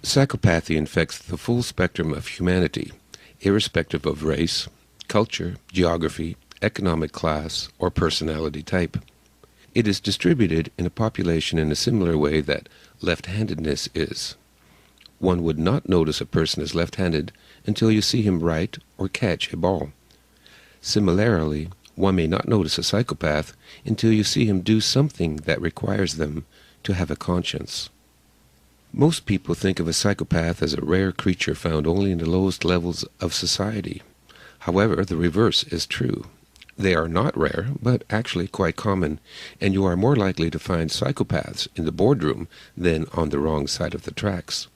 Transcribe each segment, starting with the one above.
Psychopathy infects the full spectrum of humanity, irrespective of race, culture, geography, economic class, or personality type. It is distributed in a population in a similar way that left-handedness is. One would not notice a person is left-handed until you see him write or catch a ball. Similarly, one may not notice a psychopath until you see him do something that requires them to have a conscience. Most people think of a psychopath as a rare creature found only in the lowest levels of society. However, the reverse is true. They are not rare, but actually quite common, and you are more likely to find psychopaths in the boardroom than on the wrong side of the tracks.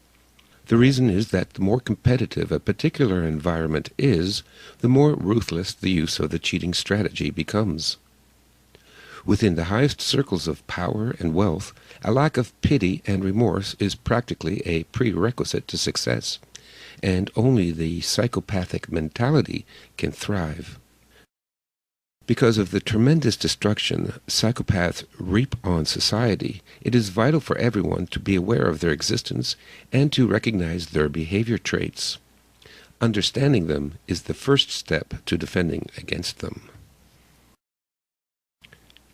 The reason is that the more competitive a particular environment is, the more ruthless the use of the cheating strategy becomes. Within the highest circles of power and wealth, a lack of pity and remorse is practically a prerequisite to success, and only the psychopathic mentality can thrive. Because of the tremendous destruction psychopaths reap on society, it is vital for everyone to be aware of their existence and to recognize their behavior traits. Understanding them is the first step to defending against them.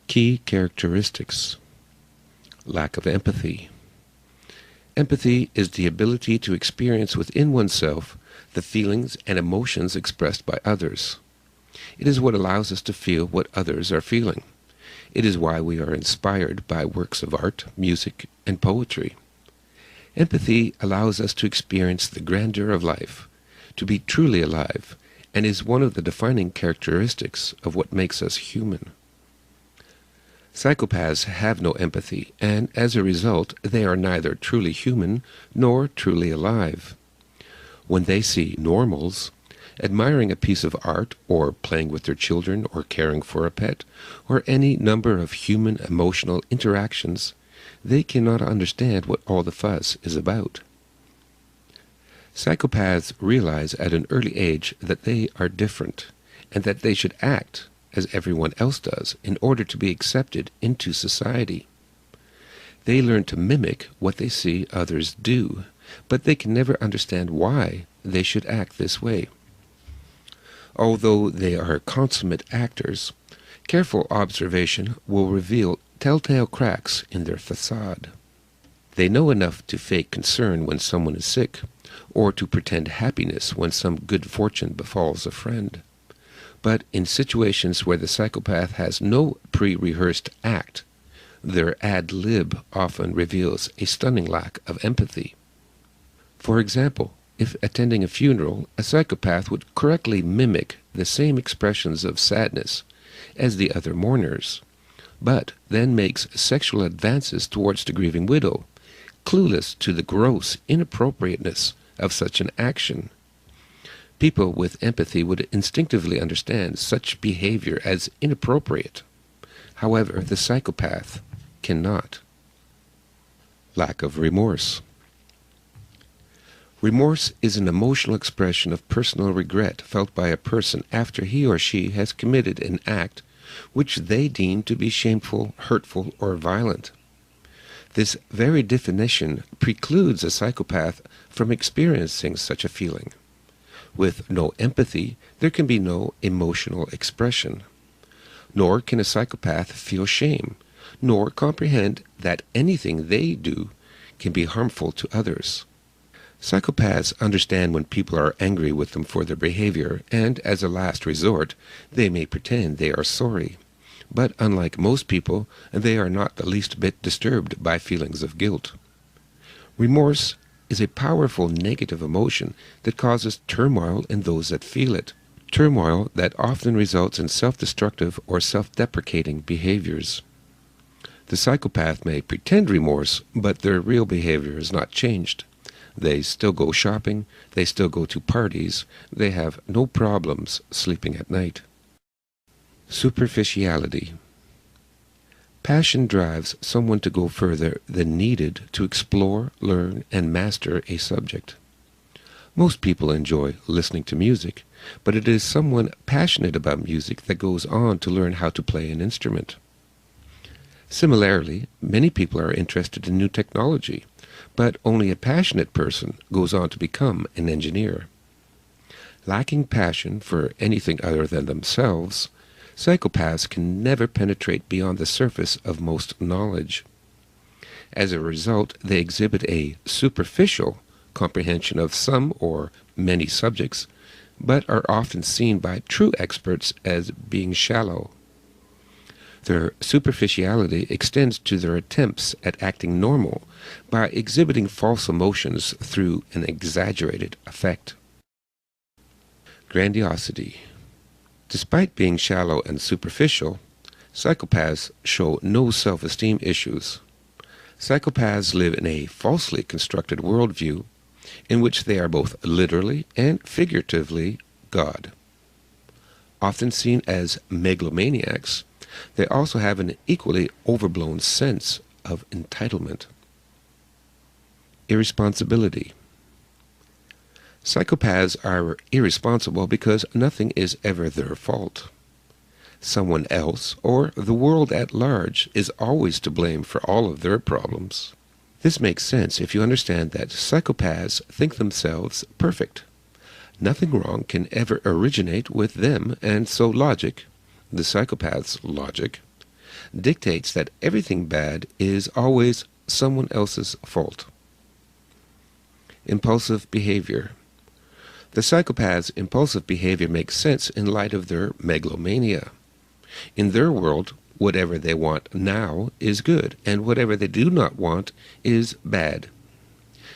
Key characteristics. Lack of empathy. Empathy is the ability to experience within oneself the feelings and emotions expressed by others. It is what allows us to feel what others are feeling. It is why we are inspired by works of art, music, and poetry. Empathy allows us to experience the grandeur of life, to be truly alive, and is one of the defining characteristics of what makes us human. Psychopaths have no empathy, and as a result, they are neither truly human nor truly alive. When they see normals, admiring a piece of art, or playing with their children, or caring for a pet, or any number of human emotional interactions, they cannot understand what all the fuss is about. Psychopaths realize at an early age that they are different, and that they should act as everyone else does in order to be accepted into society. They learn to mimic what they see others do, but they can never understand why they should act this way. Although they are consummate actors, careful observation will reveal telltale cracks in their facade. They know enough to fake concern when someone is sick, or to pretend happiness when some good fortune befalls a friend. But in situations where the psychopath has no pre-rehearsed act, their ad lib often reveals a stunning lack of empathy. For example, if attending a funeral, a psychopath would correctly mimic the same expressions of sadness as the other mourners, but then makes sexual advances towards the grieving widow, clueless to the gross inappropriateness of such an action. People with empathy would instinctively understand such behavior as inappropriate. However, the psychopath cannot. Lack of remorse. Remorse is an emotional expression of personal regret felt by a person after he or she has committed an act which they deem to be shameful, hurtful, or violent. This very definition precludes a psychopath from experiencing such a feeling. With no empathy, there can be no emotional expression. Nor can a psychopath feel shame, nor comprehend that anything they do can be harmful to others. Psychopaths understand when people are angry with them for their behavior, and as a last resort, they may pretend they are sorry. But unlike most people, they are not the least bit disturbed by feelings of guilt. Remorse is a powerful negative emotion that causes turmoil in those that feel it, turmoil that often results in self-destructive or self-deprecating behaviors. The psychopath may pretend remorse, but their real behavior is not changed. They still go shopping, they still go to parties, they have no problems sleeping at night. Superficiality. Passion drives someone to go further than needed to explore, learn, and master a subject. Most people enjoy listening to music, but it is someone passionate about music that goes on to learn how to play an instrument. Similarly, many people are interested in new technology, but only a passionate person goes on to become an engineer. Lacking passion for anything other than themselves, psychopaths can never penetrate beyond the surface of most knowledge. As a result, they exhibit a superficial comprehension of some or many subjects, but are often seen by true experts as being shallow. Their superficiality extends to their attempts at acting normal by exhibiting false emotions through an exaggerated effect. Grandiosity. Despite being shallow and superficial, psychopaths show no self-esteem issues. Psychopaths live in a falsely constructed worldview in which they are both literally and figuratively God. Often seen as megalomaniacs, they also have an equally overblown sense of entitlement. Irresponsibility. Psychopaths are irresponsible because nothing is ever their fault. Someone else, or the world at large, is always to blame for all of their problems. This makes sense if you understand that psychopaths think themselves perfect. Nothing wrong can ever originate with them, and so logic, the psychopath's logic, dictates that everything bad is always someone else's fault. Impulsive behavior. The psychopath's impulsive behavior makes sense in light of their megalomania. In their world, whatever they want now is good, and whatever they do not want is bad.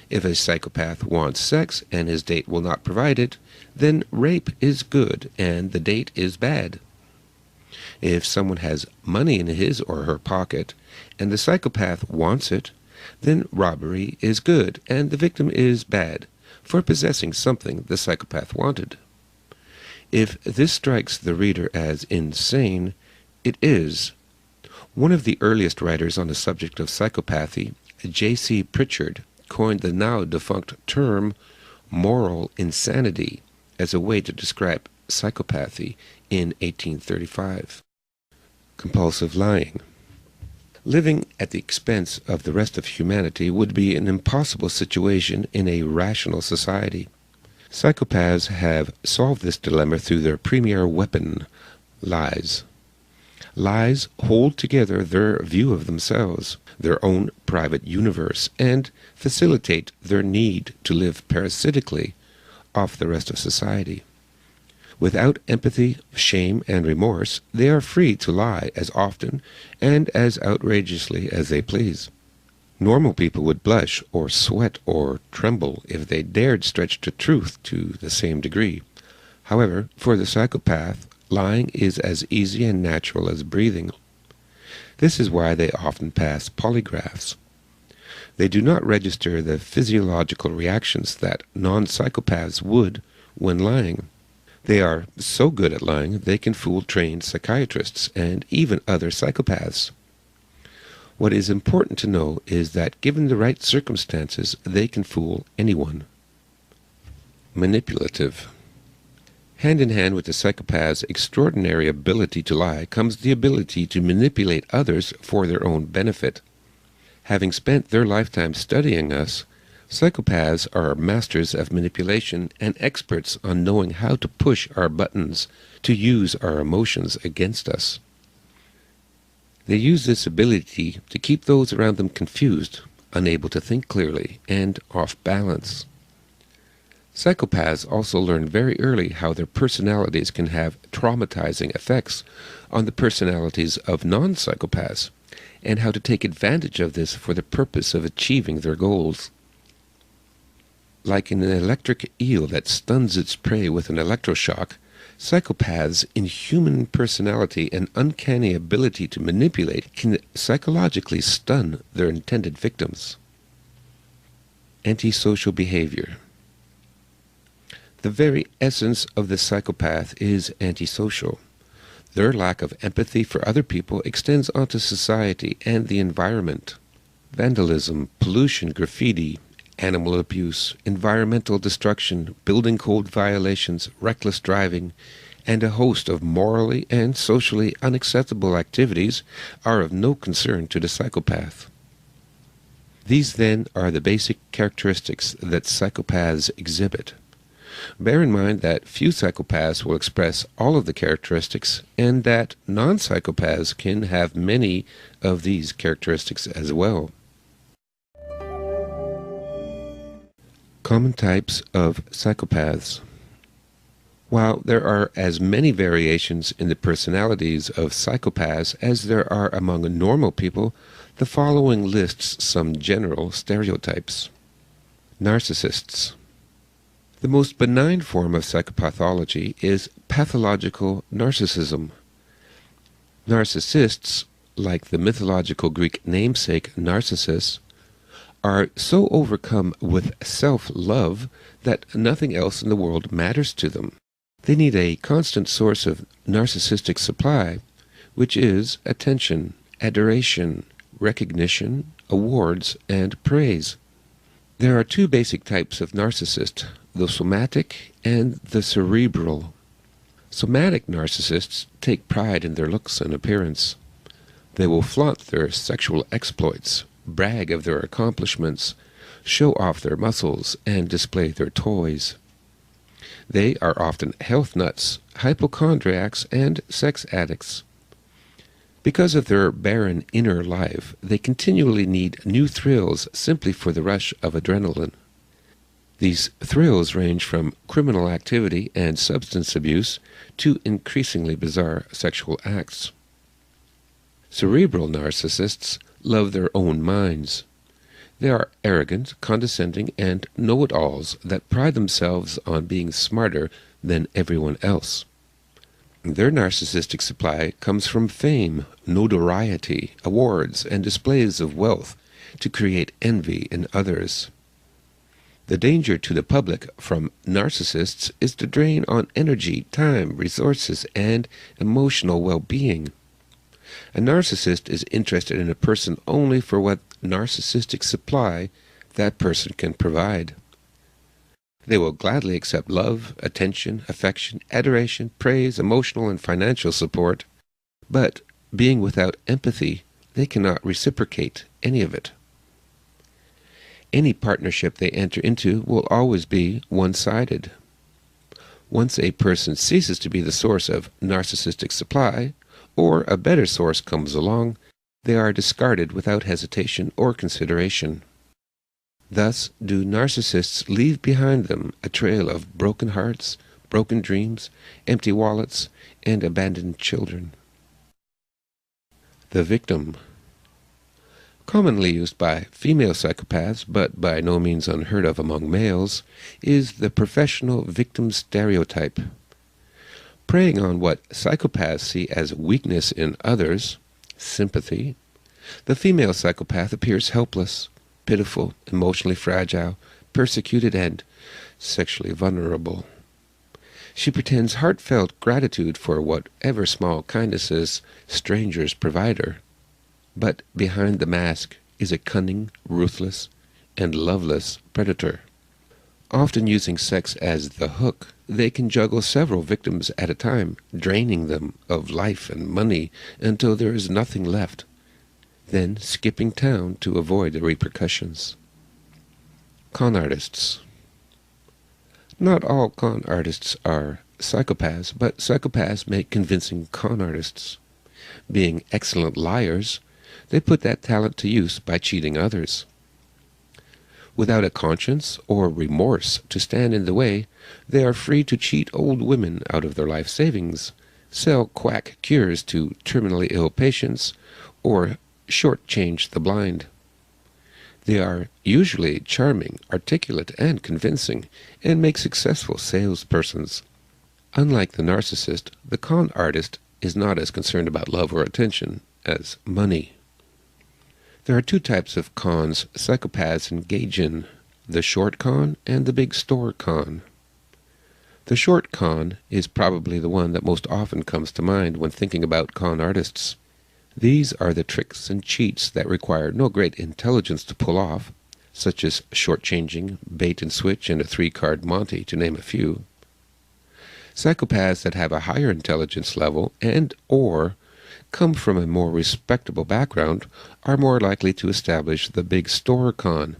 If a psychopath wants sex and his date will not provide it, then rape is good and the date is bad. If someone has money in his or her pocket and the psychopath wants it, then robbery is good and the victim is bad for possessing something the psychopath wanted. If this strikes the reader as insane, it is. One of the earliest writers on the subject of psychopathy, J.C. Pritchard, coined the now-defunct term moral insanity as a way to describe psychopathy in 1835. Compulsive lying. Living at the expense of the rest of humanity would be an impossible situation in a rational society. Psychopaths have solved this dilemma through their premier weapon, lies. Lies hold together their view of themselves, their own private universe, and facilitate their need to live parasitically off the rest of society. Without empathy, shame, and remorse, they are free to lie as often and as outrageously as they please. Normal people would blush or sweat or tremble if they dared stretch the truth to the same degree. However, for the psychopath, lying is as easy and natural as breathing. This is why they often pass polygraphs. They do not register the physiological reactions that non-psychopaths would when lying. They are so good at lying they can fool trained psychiatrists and even other psychopaths. What is important to know is that given the right circumstances, they can fool anyone. Manipulative. Hand in hand with the psychopath's extraordinary ability to lie comes the ability to manipulate others for their own benefit. Having spent their lifetime studying us, psychopaths are masters of manipulation and experts on knowing how to push our buttons, to use our emotions against us. They use this ability to keep those around them confused, unable to think clearly, and off balance. Psychopaths also learn very early how their personalities can have traumatizing effects on the personalities of non-psychopaths, and how to take advantage of this for the purpose of achieving their goals. Like an electric eel that stuns its prey with an electroshock, psychopaths' inhuman personality and uncanny ability to manipulate can psychologically stun their intended victims. Antisocial behavior. The very essence of the psychopath is antisocial. Their lack of empathy for other people extends onto society and the environment. Vandalism, pollution, graffiti, animal abuse, environmental destruction, building code violations, reckless driving, and a host of morally and socially unacceptable activities are of no concern to the psychopath. These then are the basic characteristics that psychopaths exhibit. Bear in mind that few psychopaths will express all of the characteristics, and that non-psychopaths can have many of these characteristics as well. Common types of psychopaths. While there are as many variations in the personalities of psychopaths as there are among normal people, the following lists some general stereotypes. Narcissists. The most benign form of psychopathology is pathological narcissism. Narcissists, like the mythological Greek namesake Narcissus, are so overcome with self-love that nothing else in the world matters to them. They need a constant source of narcissistic supply, which is attention, adoration, recognition, awards, and praise. There are two basic types of narcissist, the somatic and the cerebral. Somatic narcissists take pride in their looks and appearance. They will flaunt their sexual exploits, brag of their accomplishments, show off their muscles, and display their toys. They are often health nuts, hypochondriacs, and sex addicts. Because of their barren inner life, they continually need new thrills simply for the rush of adrenaline. These thrills range from criminal activity and substance abuse to increasingly bizarre sexual acts. Cerebral narcissists love their own minds. They are arrogant, condescending, and know-it-alls that pride themselves on being smarter than everyone else. Their narcissistic supply comes from fame, notoriety, awards, and displays of wealth to create envy in others. The danger to the public from narcissists is to drain on energy, time, resources, and emotional well-being. A narcissist is interested in a person only for what narcissistic supply that person can provide. They will gladly accept love, attention, affection, adoration, praise, emotional and financial support, but being without empathy, they cannot reciprocate any of it. Any partnership they enter into will always be one-sided. Once a person ceases to be the source of narcissistic supply, or a better source comes along, they are discarded without hesitation or consideration. Thus do narcissists leave behind them a trail of broken hearts, broken dreams, empty wallets, and abandoned children. The victim. Commonly used by female psychopaths, but by no means unheard of among males, is the professional victim stereotype. Preying on what psychopaths see as weakness in others, sympathy, the female psychopath appears helpless, pitiful, emotionally fragile, persecuted, and sexually vulnerable. She pretends heartfelt gratitude for whatever small kindnesses strangers provide her. But behind the mask is a cunning, ruthless, and loveless predator. Often using sex as the hook, they can juggle several victims at a time, draining them of life and money until there is nothing left, then skipping town to avoid the repercussions. Con artists. Not all con artists are psychopaths, but psychopaths make convincing con artists. Being excellent liars, they put that talent to use by cheating others. Without a conscience or remorse to stand in the way, they are free to cheat old women out of their life savings, sell quack cures to terminally ill patients, or shortchange the blind. They are usually charming, articulate, and convincing, and make successful salespersons. Unlike the narcissist, the con artist is not as concerned about love or attention as money. There are two types of cons psychopaths engage in, the short con and the big store con. The short con is probably the one that most often comes to mind when thinking about con artists. These are the tricks and cheats that require no great intelligence to pull off, such as shortchanging, bait and switch, and a 3-card Monte, to name a few. Psychopaths that have a higher intelligence level and or come from a more respectable background are more likely to establish the big store con.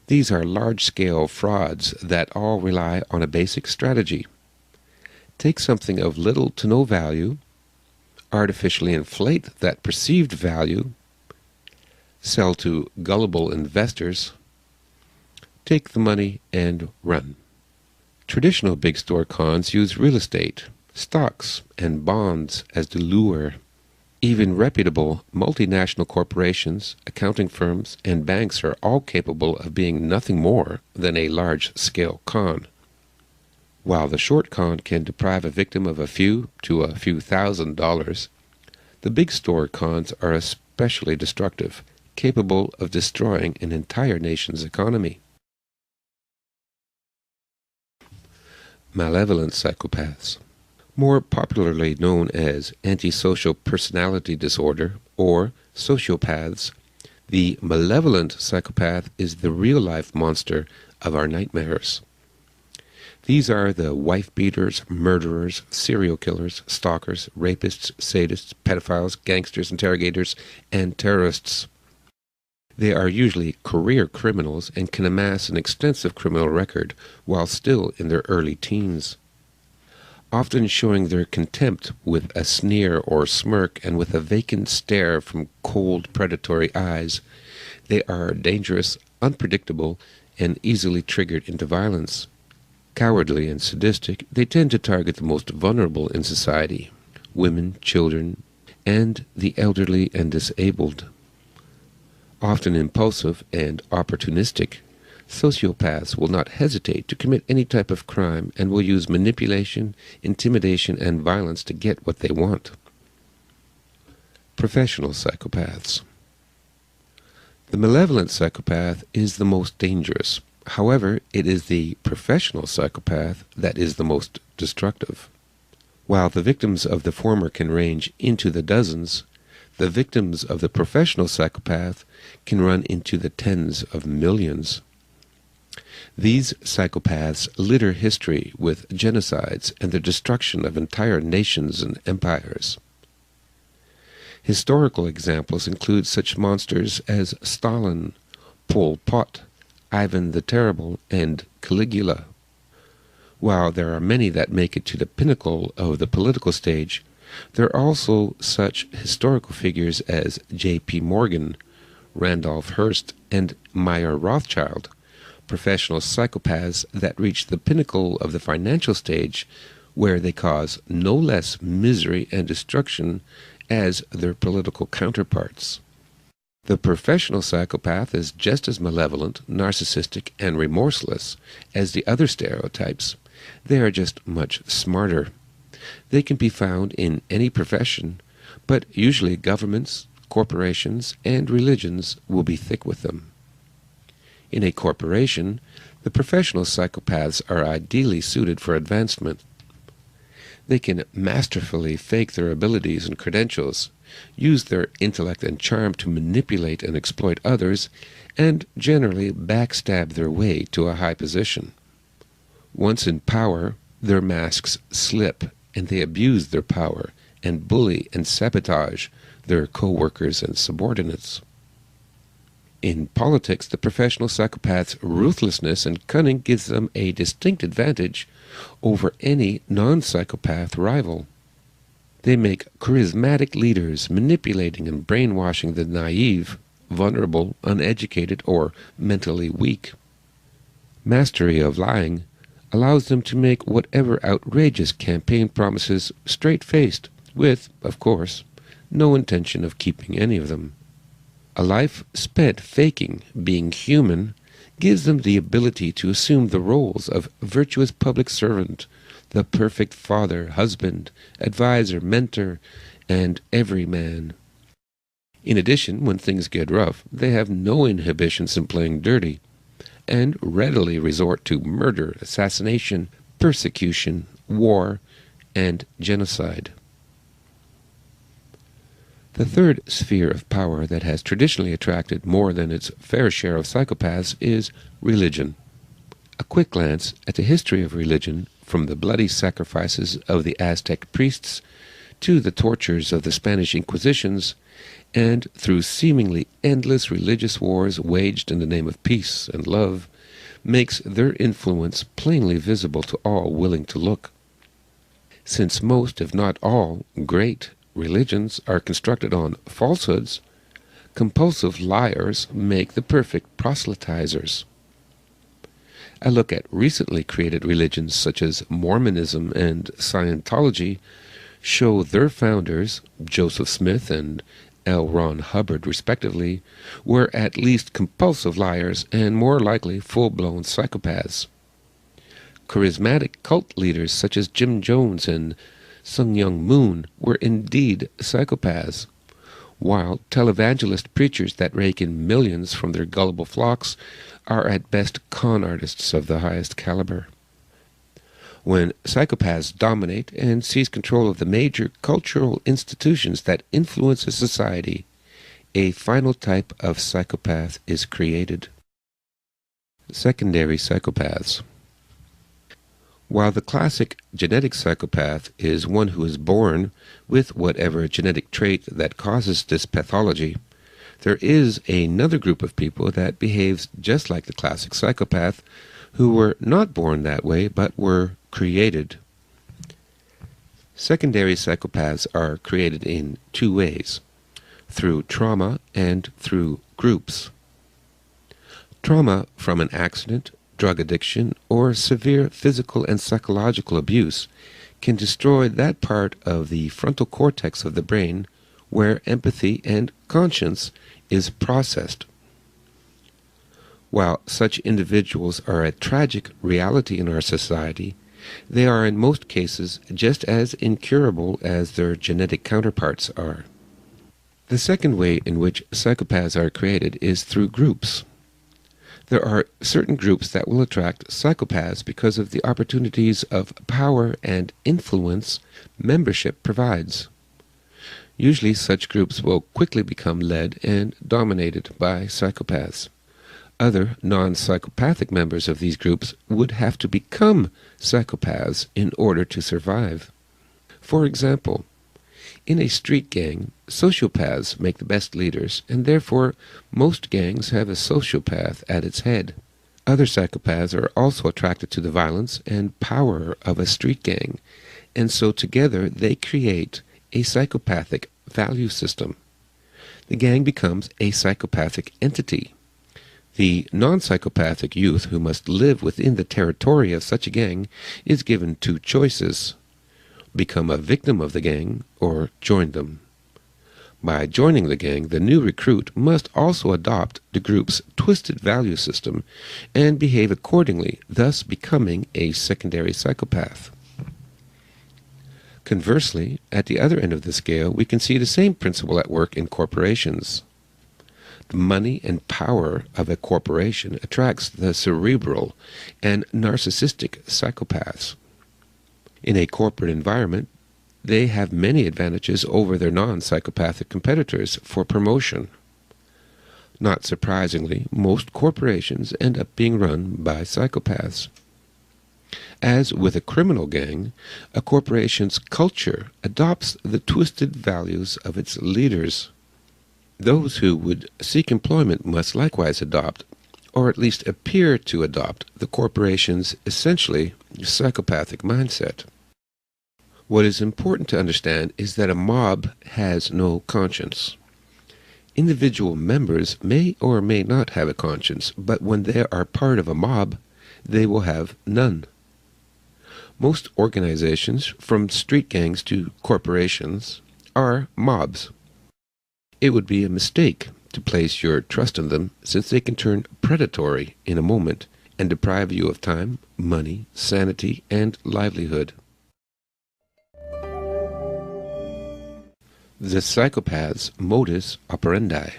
These are large-scale frauds that all rely on a basic strategy. Take something of little to no value, artificially inflate that perceived value, sell to gullible investors, take the money and run. Traditional big store cons use real estate, stocks, and bonds as the lure. Even reputable multinational corporations, accounting firms, and banks are all capable of being nothing more than a large-scale con. While the short con can deprive a victim of a few to a few $1,000s, the big store cons are especially destructive, capable of destroying an entire nation's economy. Malevolent psychopaths, more popularly known as antisocial personality disorder or sociopaths. The malevolent psychopath is the real-life monster of our nightmares. These are the wife-beaters, murderers, serial killers, stalkers, rapists, sadists, pedophiles, gangsters, interrogators, and terrorists. They are usually career criminals and can amass an extensive criminal record while still in their early teens. Often showing their contempt with a sneer or smirk and with a vacant stare from cold, predatory eyes, they are dangerous, unpredictable, and easily triggered into violence. Cowardly and sadistic, they tend to target the most vulnerable in society, women, children, and the elderly and disabled. Often impulsive and opportunistic, sociopaths will not hesitate to commit any type of crime and will use manipulation, intimidation, and violence to get what they want. Professional psychopaths. The malevolent psychopath is the most dangerous. However, it is the professional psychopath that is the most destructive. While the victims of the former can range into the dozens, the victims of the professional psychopath can run into the tens of millions. These psychopaths litter history with genocides and the destruction of entire nations and empires. Historical examples include such monsters as Stalin, Pol Pot, Ivan the Terrible, and Caligula. While there are many that make it to the pinnacle of the political stage, there are also such historical figures as J.P. Morgan, Randolph Hearst, and Mayer Rothschild, professional psychopaths that reach the pinnacle of the financial stage, where they cause no less misery and destruction as their political counterparts. The professional psychopath is just as malevolent, narcissistic, and remorseless as the other stereotypes. They are just much smarter. They can be found in any profession, but usually governments, corporations, and religions will be thick with them. In a corporation, the professional psychopaths are ideally suited for advancement. They can masterfully fake their abilities and credentials, use their intellect and charm to manipulate and exploit others, and generally backstab their way to a high position. Once in power, their masks slip, and they abuse their power and bully and sabotage their co-workers and subordinates. In politics, the professional psychopath's ruthlessness and cunning gives them a distinct advantage over any non-psychopath rival. They make charismatic leaders, manipulating and brainwashing the naive, vulnerable, uneducated, or mentally weak. Mastery of lying allows them to make whatever outrageous campaign promises straight-faced, with, of course, no intention of keeping any of them. A life spent faking being human gives them the ability to assume the roles of virtuous public servant, the perfect father, husband, advisor, mentor, and everyman. In addition, when things get rough, they have no inhibitions in playing dirty, and readily resort to murder, assassination, persecution, war, and genocide. The third sphere of power that has traditionally attracted more than its fair share of psychopaths is religion. A quick glance at the history of religion, from the bloody sacrifices of the Aztec priests to the tortures of the Spanish Inquisitions, and through seemingly endless religious wars waged in the name of peace and love, makes their influence plainly visible to all willing to look. Since most, if not all, great religions are constructed on falsehoods, compulsive liars make the perfect proselytizers. A look at recently created religions such as Mormonism and Scientology show their founders, Joseph Smith and L. Ron Hubbard respectively, were at least compulsive liars and more likely full-blown psychopaths. Charismatic cult leaders such as Jim Jones and Sun Myung Moon were indeed psychopaths, while televangelist preachers that rake in millions from their gullible flocks are at best con artists of the highest caliber. When psychopaths dominate and seize control of the major cultural institutions that influence a society, a final type of psychopath is created. Secondary psychopaths. While the classic genetic psychopath is one who is born with whatever genetic trait that causes this pathology, there is another group of people that behaves just like the classic psychopath, who were not born that way but were created. Secondary psychopaths are created in two ways: through trauma and through groups. Trauma from an accident, drug addiction, or severe physical and psychological abuse can destroy that part of the frontal cortex of the brain where empathy and conscience is processed. While such individuals are a tragic reality in our society, they are in most cases just as incurable as their genetic counterparts are. The second way in which psychopaths are created is through groups. There are certain groups that will attract psychopaths because of the opportunities of power and influence membership provides. Usually such groups will quickly become led and dominated by psychopaths. Other non-psychopathic members of these groups would have to become psychopaths in order to survive. For example, in a street gang, sociopaths make the best leaders, and therefore most gangs have a sociopath at its head. Other psychopaths are also attracted to the violence and power of a street gang, and so together they create a psychopathic value system. The gang becomes a psychopathic entity. The non-psychopathic youth who must live within the territory of such a gang is given two choices: become a victim of the gang or join them. By joining the gang, the new recruit must also adopt the group's twisted value system and behave accordingly, thus becoming a secondary psychopath. Conversely, at the other end of the scale, we can see the same principle at work in corporations. The money and power of a corporation attracts the cerebral and narcissistic psychopaths. In a corporate environment, they have many advantages over their non-psychopathic competitors for promotion. Not surprisingly, most corporations end up being run by psychopaths. As with a criminal gang, a corporation's culture adopts the twisted values of its leaders. Those who would seek employment must likewise adopt, or at least appear to adopt, the corporation's essentially psychopathic mindset. What is important to understand is that a mob has no conscience. Individual members may or may not have a conscience, but when they are part of a mob, they will have none. Most organizations, from street gangs to corporations, are mobs. It would be a mistake to place your trust in them, since they can turn predatory in a moment and deprive you of time, money, sanity, and livelihood. The psychopath's modus operandi.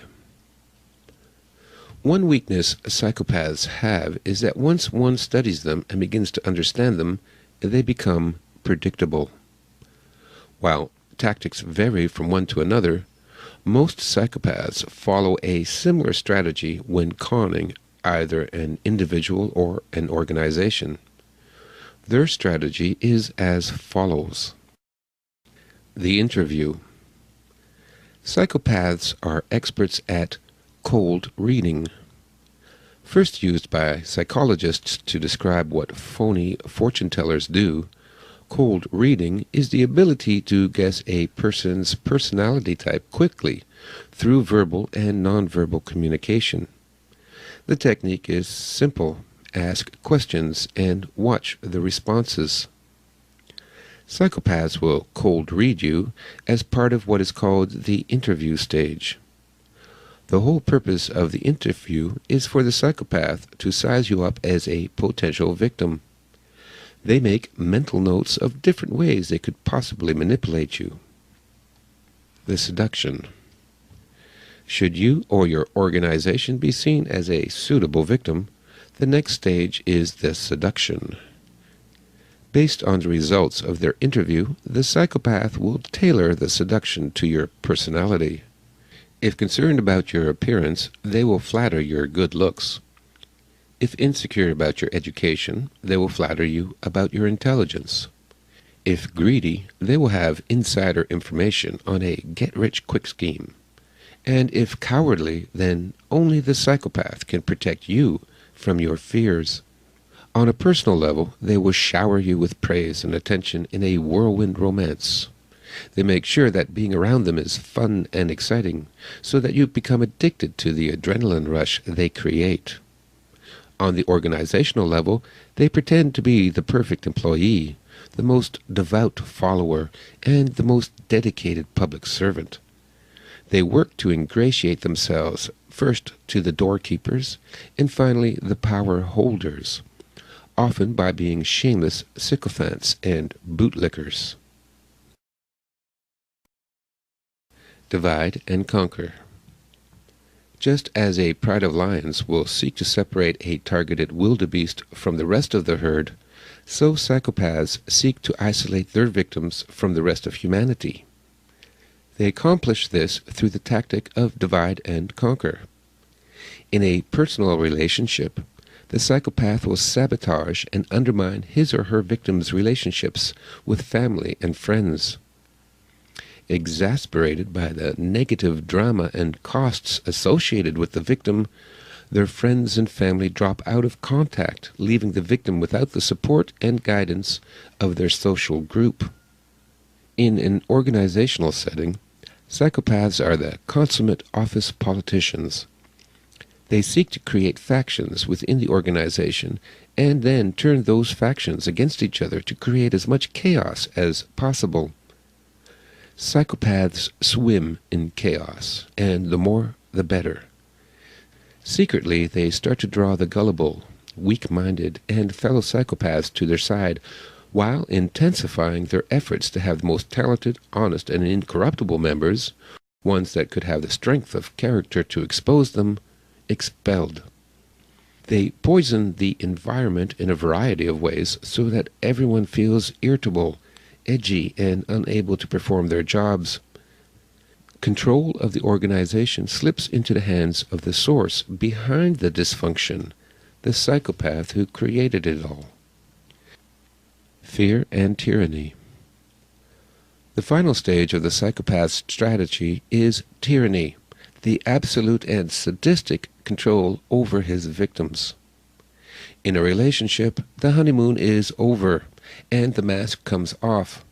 One weakness psychopaths have is that once one studies them and begins to understand them, they become predictable. While tactics vary from one to another, most psychopaths follow a similar strategy when conning either an individual or an organization. Their strategy is as follows. The interview. Psychopaths are experts at cold reading. First used by psychologists to describe what phony fortune tellers do, cold reading is the ability to guess a person's personality type quickly through verbal and nonverbal communication. The technique is simple. Ask questions and watch the responses. Psychopaths will cold read you as part of what is called the interview stage. The whole purpose of the interview is for the psychopath to size you up as a potential victim. They make mental notes of different ways they could possibly manipulate you. The seduction. Should you or your organization be seen as a suitable victim, the next stage is the seduction. Based on the results of their interview, the psychopath will tailor the seduction to your personality. If concerned about your appearance, they will flatter your good looks. If insecure about your education, they will flatter you about your intelligence. If greedy, they will have insider information on a get-rich-quick scheme. And if cowardly, then only the psychopath can protect you from your fears. On a personal level, they will shower you with praise and attention in a whirlwind romance. They make sure that being around them is fun and exciting, so that you become addicted to the adrenaline rush they create. On the organizational level, they pretend to be the perfect employee, the most devout follower, and the most dedicated public servant. They work to ingratiate themselves first to the doorkeepers, and finally the power holders, often by being shameless sycophants and bootlickers. Divide and conquer. Just as a pride of lions will seek to separate a targeted wildebeest from the rest of the herd, so psychopaths seek to isolate their victims from the rest of humanity. They accomplish this through the tactic of divide and conquer. In a personal relationship, the psychopath will sabotage and undermine his or her victim's relationships with family and friends. Exasperated by the negative drama and costs associated with the victim, their friends and family drop out of contact, leaving the victim without the support and guidance of their social group. In an organizational setting, psychopaths are the consummate office politicians. They seek to create factions within the organization and then turn those factions against each other to create as much chaos as possible. Psychopaths swim in chaos, and the more the better. Secretly, they start to draw the gullible, weak-minded, and fellow psychopaths to their side, while intensifying their efforts to have the most talented, honest, and incorruptible members, ones that could have the strength of character to expose them, expelled. They poison the environment in a variety of ways so that everyone feels irritable, edgy, and unable to perform their jobs. Control of the organization slips into the hands of the source behind the dysfunction, the psychopath who created it all. Fear and tyranny. The final stage of the psychopath's strategy is tyranny, the absolute and sadistic control over his victims. In a relationship, the honeymoon is over, and the mask comes off.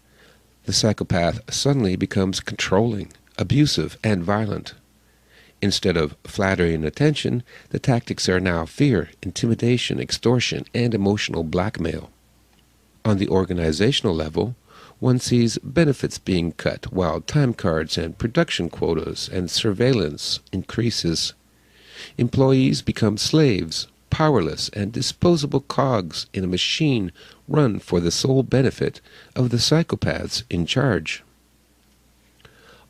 The psychopath suddenly becomes controlling, abusive, and violent. Instead of flattery and attention, the tactics are now fear, intimidation, extortion, and emotional blackmail. On the organizational level, one sees benefits being cut while time cards and production quotas and surveillance increases. Employees become slaves, powerless and disposable cogs in a machine run for the sole benefit of the psychopaths in charge.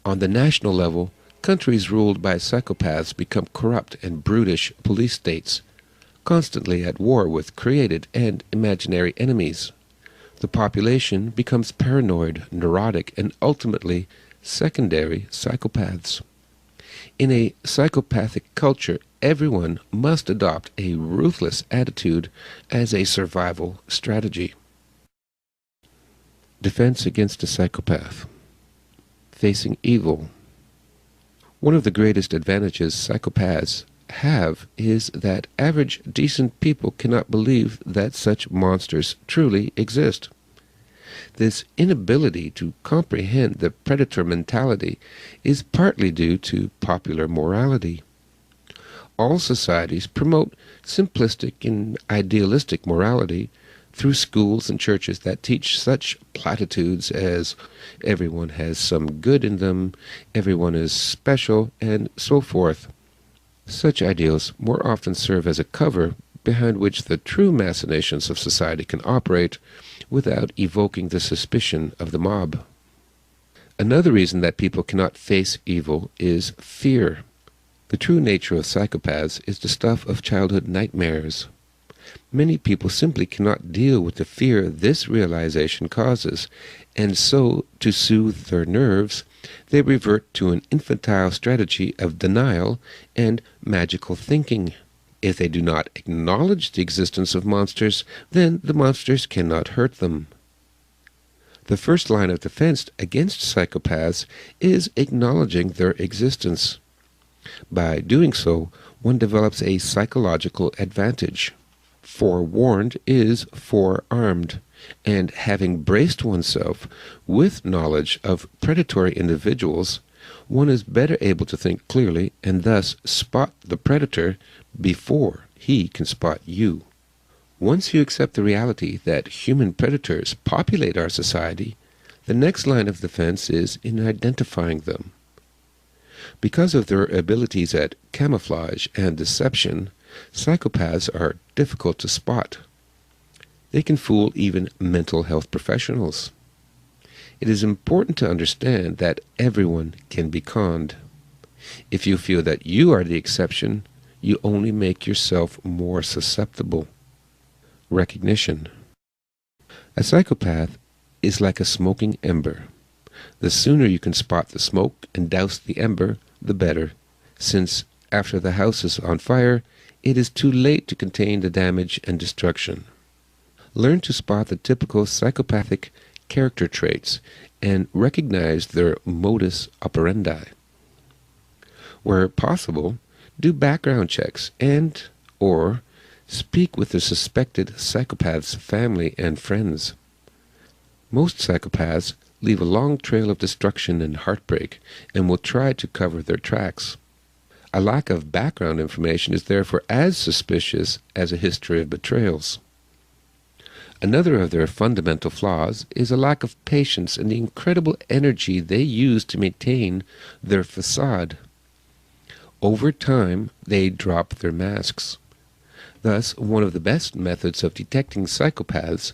On the national level, countries ruled by psychopaths become corrupt and brutish police states, constantly at war with created and imaginary enemies. The population becomes paranoid, neurotic, and ultimately secondary psychopaths. In a psychopathic culture, everyone must adopt a ruthless attitude as a survival strategy. Defense against a psychopath. facing evil. One of the greatest advantages psychopaths have is that average decent people cannot believe that such monsters truly exist. This inability to comprehend the predator mentality is partly due to popular morality. All societies promote simplistic and idealistic morality through schools and churches that teach such platitudes as everyone has some good in them, everyone is special, and so forth. Such ideals more often serve as a cover behind which the true machinations of society can operate without evoking the suspicion of the mob. Another reason that people cannot face evil is fear. The true nature of psychopaths is the stuff of childhood nightmares. Many people simply cannot deal with the fear this realization causes, and so, to soothe their nerves, they revert to an infantile strategy of denial and magical thinking. If they do not acknowledge the existence of monsters, then the monsters cannot hurt them. The first line of defense against psychopaths is acknowledging their existence. By doing so, one develops a psychological advantage. Forewarned is forearmed, and having braced oneself with knowledge of predatory individuals, one is better able to think clearly and thus spot the predator before he can spot you. Once you accept the reality that human predators populate our society, the next line of defense is in identifying them. Because of their abilities at camouflage and deception, psychopaths are difficult to spot. They can fool even mental health professionals. It is important to understand that everyone can be conned. If you feel that you are the exception, you only make yourself more susceptible. Recognition. A psychopath is like a smoking ember. The sooner you can spot the smoke and douse the ember, the better, since after the house is on fire, it is too late to contain the damage and destruction. Learn to spot the typical psychopathic character traits and recognize their modus operandi. Where possible, do background checks and/or speak with the suspected psychopath's family and friends. Most psychopaths leave a long trail of destruction and heartbreak and will try to cover their tracks. A lack of background information is therefore as suspicious as a history of betrayals. Another of their fundamental flaws is a lack of patience and the incredible energy they use to maintain their facade. Over time, they drop their masks. Thus, one of the best methods of detecting psychopaths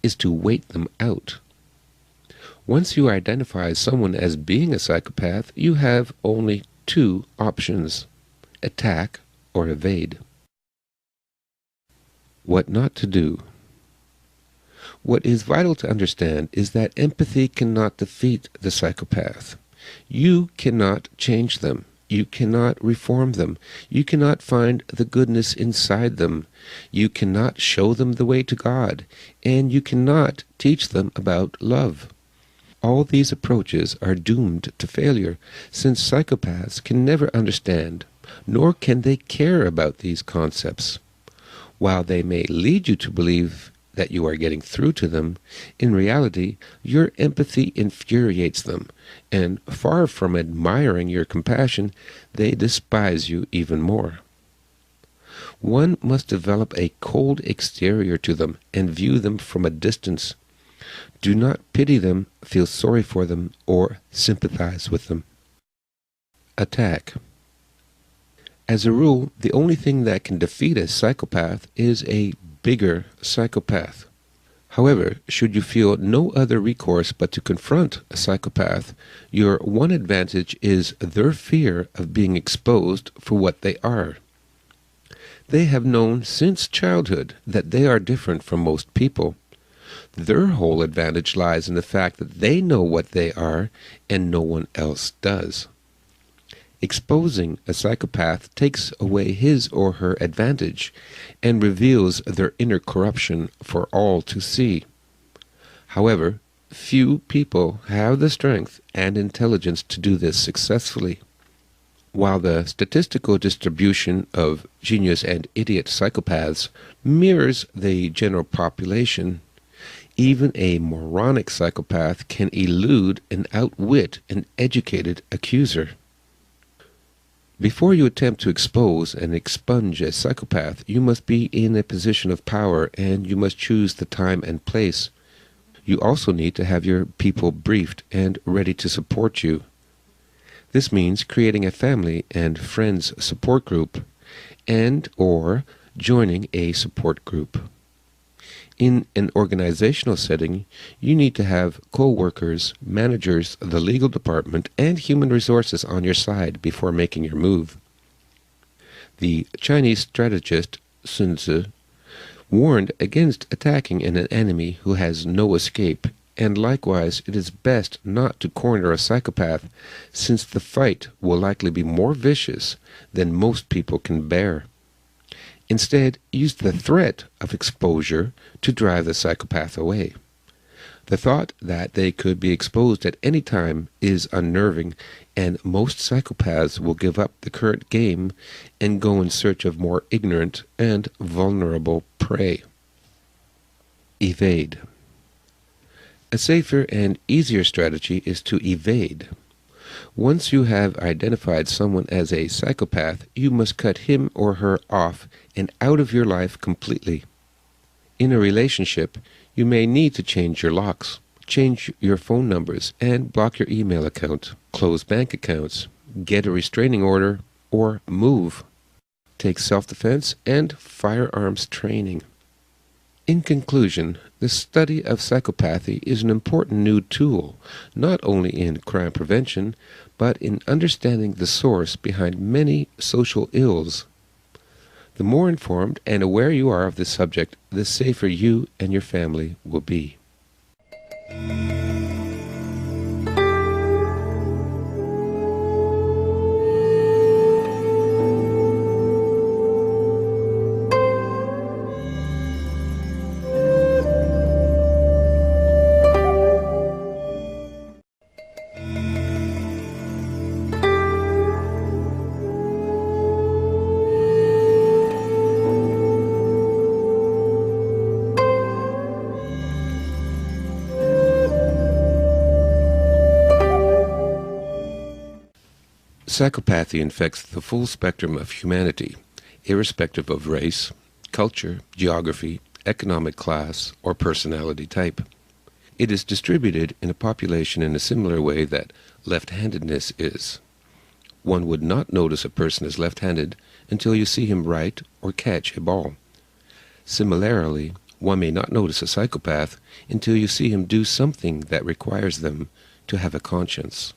is to wait them out. Once you identify someone as being a psychopath, you have only two options: attack or evade. What not to do. What is vital to understand is that empathy cannot defeat the psychopath. You cannot change them. You cannot reform them. You cannot find the goodness inside them. You cannot show them the way to God. And you cannot teach them about love. All these approaches are doomed to failure, since psychopaths can never understand, nor can they care about these concepts. While they may lead you to believe that you are getting through to them, in reality, your empathy infuriates them, and far from admiring your compassion, they despise you even more. One must develop a cold exterior to them and view them from a distance. Do not pity them, feel sorry for them, or sympathize with them. Attack. As a rule, the only thing that can defeat a psychopath is a bigger psychopath. However, should you feel no other recourse but to confront a psychopath, your one advantage is their fear of being exposed for what they are. They have known since childhood that they are different from most people. Their whole advantage lies in the fact that they know what they are and no one else does. Exposing a psychopath takes away his or her advantage and reveals their inner corruption for all to see. However, Few people have the strength and intelligence to do this successfully. While the statistical distribution of genius and idiot psychopaths mirrors the general population, even a moronic psychopath can elude and outwit an educated accuser. Before you attempt to expose and expunge a psychopath, you must be in a position of power, and you must choose the time and place. You also need to have your people briefed and ready to support you. This means creating a family and friends support group and/or joining a support group. In an organizational setting, you need to have co-workers, managers, the legal department, and human resources on your side before making your move. The Chinese strategist Sun Tzu warned against attacking an enemy who has no escape, and likewise it is best not to corner a psychopath, since the fight will likely be more vicious than most people can bear. Instead, use the threat of exposure to drive the psychopath away. The thought that they could be exposed at any time is unnerving, and most psychopaths will give up the current game and go in search of more ignorant and vulnerable prey. Evade. A safer and easier strategy is to evade. Once you have identified someone as a psychopath, you must cut him or her off and out of your life completely. In a relationship, you may need to change your locks, change your phone numbers, and block your email account, close bank accounts, get a restraining order, or move. Take self-defense and firearms training. In conclusion, the study of psychopathy is an important new tool, not only in crime prevention, but in understanding the source behind many social ills. The more informed and aware you are of this subject, the safer you and your family will be. Psychopathy infects the full spectrum of humanity, irrespective of race, culture, geography, economic class, or personality type. It is distributed in a population in a similar way that left-handedness is. One would not notice a person is left-handed until you see him write or catch a ball. Similarly, one may not notice a psychopath until you see him do something that requires them to have a conscience.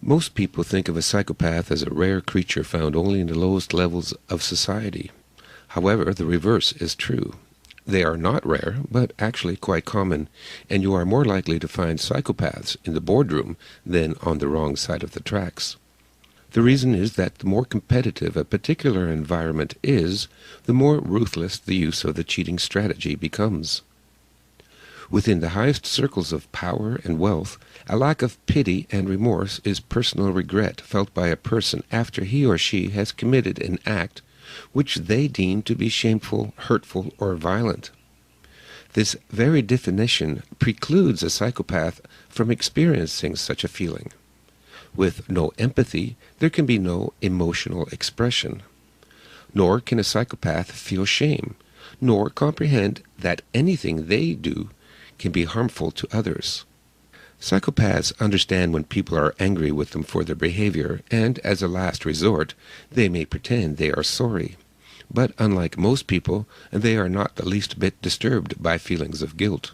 Most people think of a psychopath as a rare creature found only in the lowest levels of society. However, the reverse is true. They are not rare, but actually quite common, and you are more likely to find psychopaths in the boardroom than on the wrong side of the tracks. The reason is that the more competitive a particular environment is, the more ruthless the use of the cheating strategy becomes. Within the highest circles of power and wealth, a lack of pity and remorse is personal regret felt by a person after he or she has committed an act which they deem to be shameful, hurtful, or violent. This very definition precludes a psychopath from experiencing such a feeling. With no empathy, there can be no emotional expression. Nor can a psychopath feel shame, nor comprehend that anything they do can be harmful to others. Psychopaths understand when people are angry with them for their behavior, and as a last resort, they may pretend they are sorry. But unlike most people, they are not the least bit disturbed by feelings of guilt.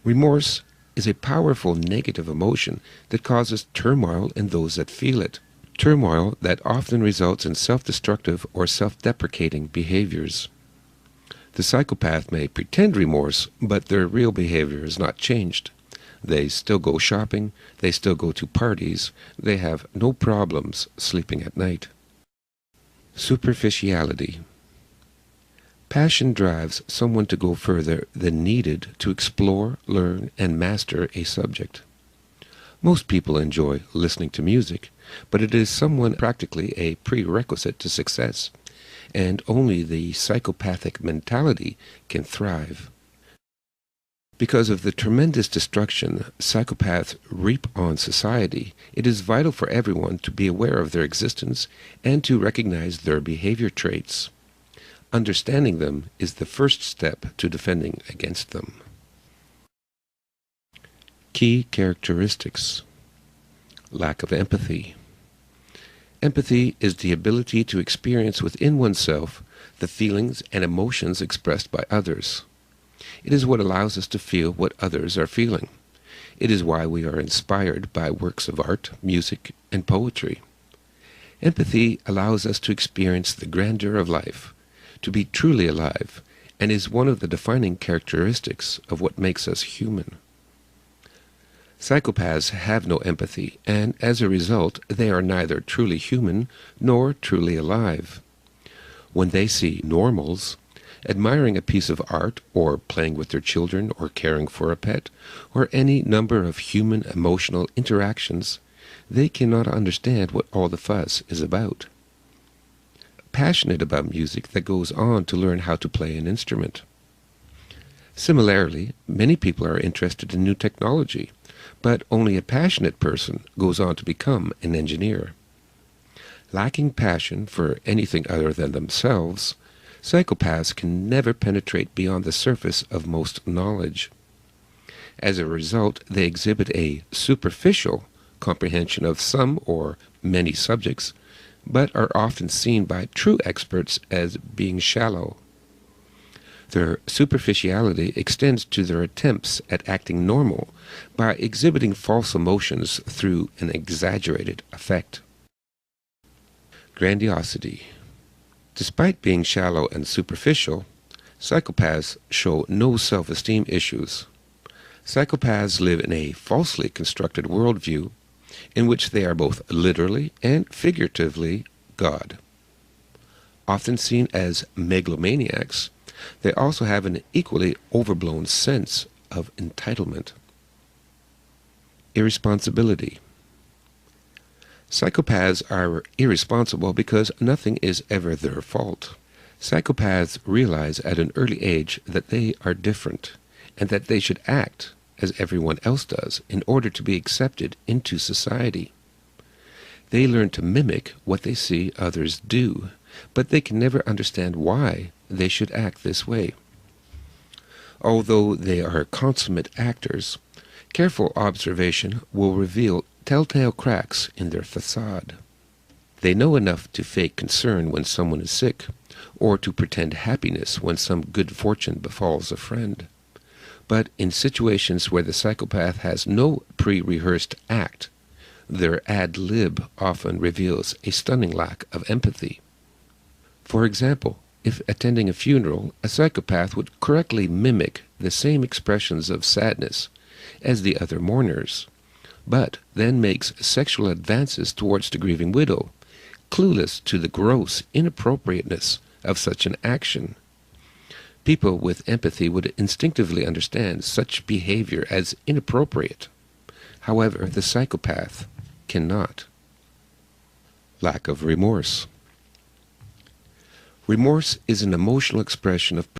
Remorse is a powerful negative emotion that causes turmoil in those that feel it, turmoil that often results in self-destructive or self-deprecating behaviors. The psychopath may pretend remorse, but their real behavior is not changed. They still go shopping, they still go to parties, they have no problems sleeping at night. Superficiality. Passion drives someone to go further than needed to explore, learn, and master a subject. Most people enjoy listening to music, but it is somewhat practically a prerequisite to success, and only the psychopathic mentality can thrive. Because of the tremendous destruction psychopaths reap on society, it is vital for everyone to be aware of their existence and to recognize their behavior traits. Understanding them is the first step to defending against them. Key characteristics. Lack of empathy. Empathy is the ability to experience within oneself the feelings and emotions expressed by others. It is what allows us to feel what others are feeling. It is why we are inspired by works of art, music, and poetry. Empathy allows us to experience the grandeur of life, to be truly alive, and is one of the defining characteristics of what makes us human. Psychopaths have no empathy, and as a result, they are neither truly human nor truly alive. When they see normals, admiring a piece of art, or playing with their children, or caring for a pet, or any number of human emotional interactions, they cannot understand what all the fuss is about. Passionate about music that goes on to learn how to play an instrument. Similarly, many people are interested in new technology, but only a passionate person goes on to become an engineer. Lacking passion for anything other than themselves, psychopaths can never penetrate beyond the surface of most knowledge. As a result, they exhibit a superficial comprehension of some or many subjects, but are often seen by true experts as being shallow. Their superficiality extends to their attempts at acting normal by exhibiting false emotions through an exaggerated effect. Grandiosity. Despite being shallow and superficial, psychopaths show no self-esteem issues. Psychopaths live in a falsely constructed worldview in which they are both literally and figuratively God. Often seen as megalomaniacs, they also have an equally overblown sense of entitlement. Irresponsibility. Psychopaths are irresponsible because nothing is ever their fault. Psychopaths realize at an early age that they are different and that they should act as everyone else does in order to be accepted into society. They learn to mimic what they see others do, but they can never understand why they should act this way. Although they are consummate actors, careful observation will reveal telltale cracks in their facade. They know enough to fake concern when someone is sick, or to pretend happiness when some good fortune befalls a friend. But in situations where the psychopath has no pre-rehearsed act, their ad lib often reveals a stunning lack of empathy. For example, if attending a funeral, a psychopath would correctly mimic the same expressions of sadness as the other mourners, but then makes sexual advances towards the grieving widow, clueless to the gross inappropriateness of such an action. People with empathy would instinctively understand such behavior as inappropriate. However, the psychopath cannot. Lack of remorse. Remorse is an emotional expression of